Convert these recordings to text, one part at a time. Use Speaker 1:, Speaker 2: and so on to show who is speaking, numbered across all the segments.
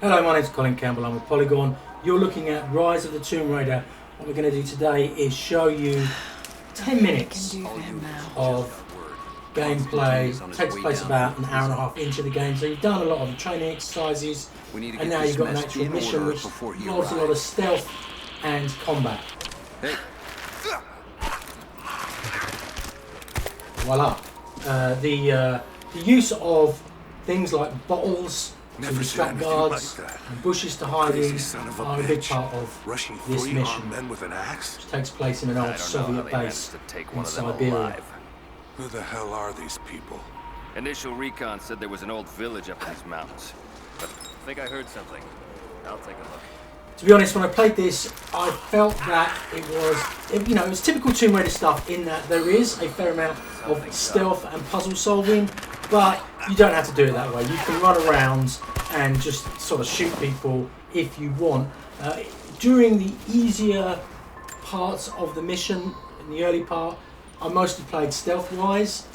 Speaker 1: Hello, my name's Colin Campbell, I'm with Polygon. You're looking at Rise of the Tomb Raider. What we're going to do today is show you 10 minutes of gameplay. It takes place about an hour and a half into the game, so you've done a lot of the training exercises, and now you've got an actual mission which involves a lot of stealth and combat.
Speaker 2: Hey.
Speaker 1: Voila. The use of things like bottles to distract guards and bushes to hide in are a big part of this mission, which takes place in an old Soviet base in Siberia.
Speaker 3: Who the hell are these people?
Speaker 2: Initial recon said there was an old village up in these mountains. But I think I heard something. I'll take a look.
Speaker 1: To be honest, when I played this, I felt that it was typical Tomb Raider stuff in that there is a fair amount of stealth and puzzle solving, but you don't have to do it that way. You can run around and just sort of shoot people if you want. During the easier parts of the mission, in the early part, I mostly played stealth-wise,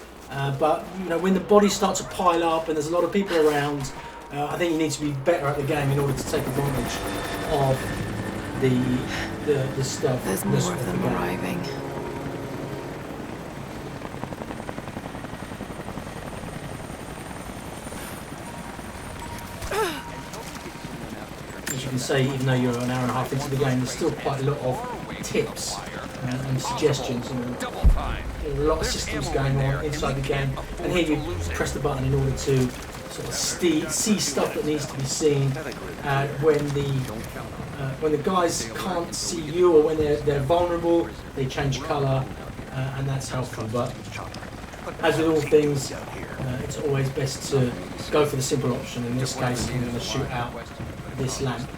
Speaker 1: but when the bodies start to pile up and there's a lot of people around, I think you need to be better at the game in order to take advantage of the stealth.
Speaker 4: There's more of them arriving.
Speaker 1: As you can see, even though you're an hour and a half into the game, there's still quite a lot of tips and suggestions. There are a lot of systems going on inside the game, and here you press the button in order to sort of see stuff that needs to be seen when the guys can't see you, or when they're vulnerable, they change colour, and that's helpful. But as with all things, it's always best to go for the simple option. In this case, I'm going to shoot out this lamp.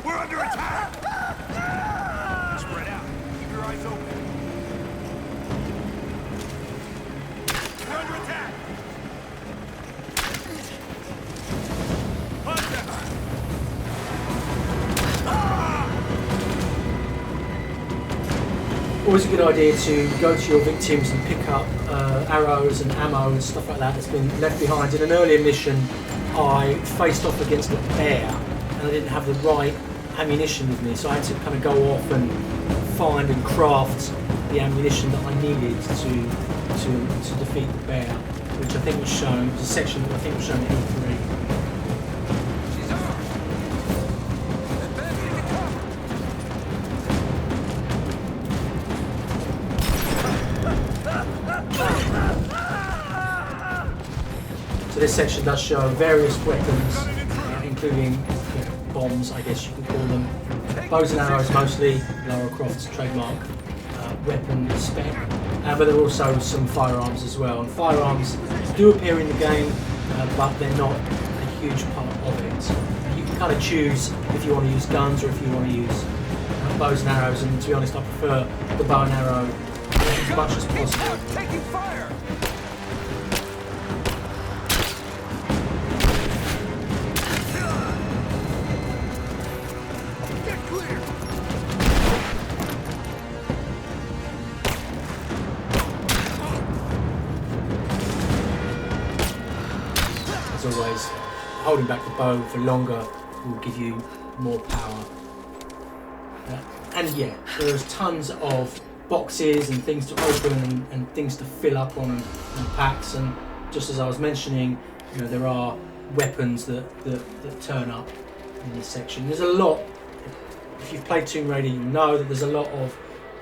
Speaker 3: We're under attack! Spread out. Keep your eyes open. We're under attack!
Speaker 1: Always a good idea to go to your victims and pick up arrows and ammo and stuff like that that's been left behind. In an earlier mission, I faced off against a bear and I didn't have the right ammunition with me, so I had to kind of go off and find and craft the ammunition that I needed to defeat the bear, which I think was shown, the section that I think was shown in E3. So this section does show various weapons, including bombs, I guess you could call them. Bows and arrows mostly, Lara Croft's trademark weapon spec, but there are also some firearms as well. And firearms do appear in the game, but they're not a huge part of it. You can kind of choose if you want to use guns or if you want to use bows and arrows, and to be honest, I prefer the bow and arrow as much as possible.
Speaker 3: Taking fire!
Speaker 1: As always, holding back the bow for longer will give you more power. And yeah, there's tons of boxes and things to open and things to fill up on and packs. And just as I was mentioning, there are weapons that turn up in this section. There's a lot. If you've played Tomb Raider, you know that there's a lot of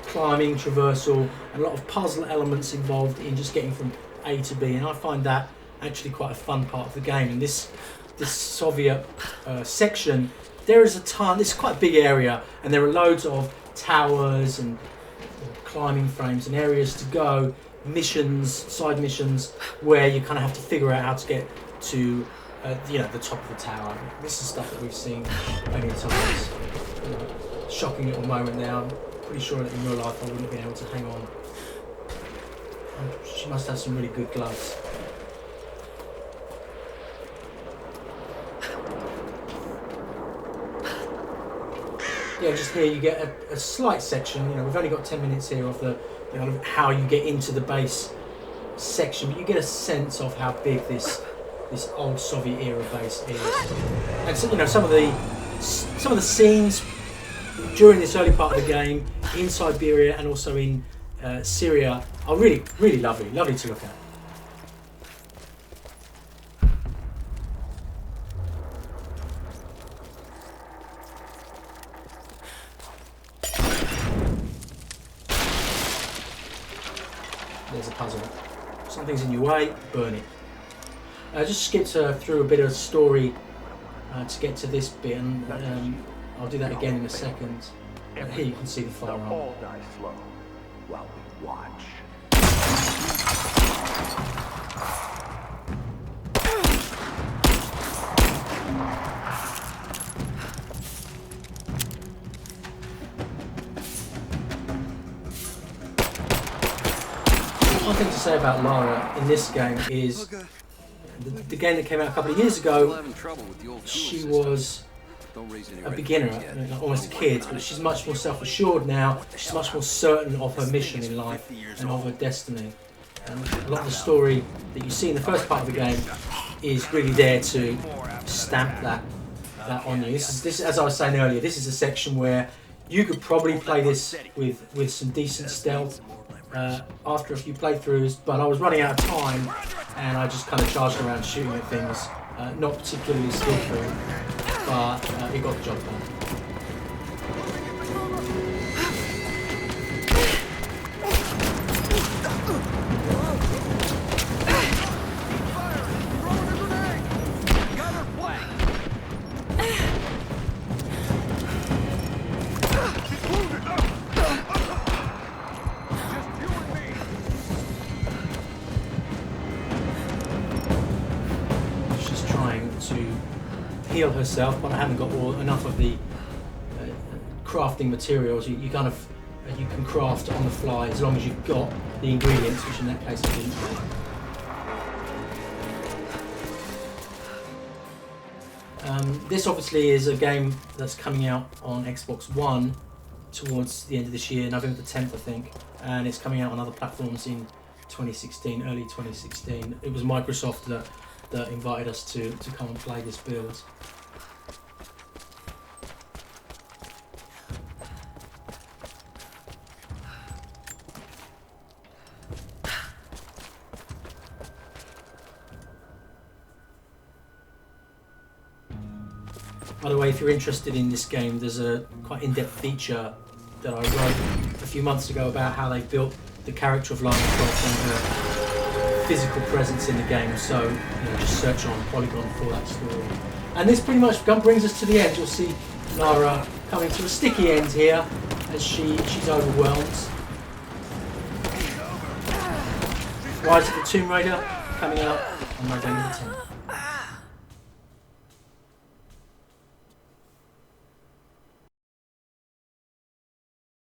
Speaker 1: climbing, traversal, and a lot of puzzle elements involved in just getting from A to B. And I find that actually quite a fun part of the game. And this Soviet section, there is a ton. It's quite a big area, and there are loads of towers and climbing frames and areas to go, missions, side missions, where you kind of have to figure out how to get to the top of the tower. This is stuff that we've seen plenty of times. Shocking little moment there. I'm pretty sure that in real life I wouldn't have been able to hang on. She must have some really good gloves. Yeah, just here you get a slight section. We've only got 10 minutes here of the how you get into the base section, but you get a sense of how big this this old Soviet era base is. And so, you know, some of the scenes during this early part of the game in Siberia and also in Syria are really, really lovely to look at. There's a puzzle. Something's in your way, burn it. I just skipped through a bit of story to get to this bit, and I'll do that again in a second. Here you can see the firearm.
Speaker 3: All die slow while we watch.
Speaker 1: One thing to say about Lara in this game is the game that came out a couple of years ago, she was a beginner, almost a kid, but she's much more self-assured now. She's much more certain of her mission in life and of her destiny. And a lot of the story that you see in the first part of the game is really there to stamp that on you. This is, as I was saying earlier, this is a section where you could probably play this with some decent stealth after a few playthroughs, but I was running out of time and I just kind of charged around shooting at things, not particularly skillful, but it got the job done. Heal herself, but I haven't got enough of the crafting materials. You kind of you can craft on the fly as long as you've got the ingredients, which in that case I didn't. This obviously is a game that's coming out on Xbox One towards the end of this year, November the 10th, I think, and it's coming out on other platforms in 2016, early 2016. It was Microsoft that invited us to come and play this build. By the way, if you're interested in this game, there's a quite in-depth feature that I wrote a few months ago about how they built the character of Lara Croft and her physical presence in the game, so you know, just search on Polygon for that story. And this pretty much brings us to the end. You'll see Lara coming to a sticky end here as she's overwhelmed. Rise of the Tomb Raider coming out on November the 10th.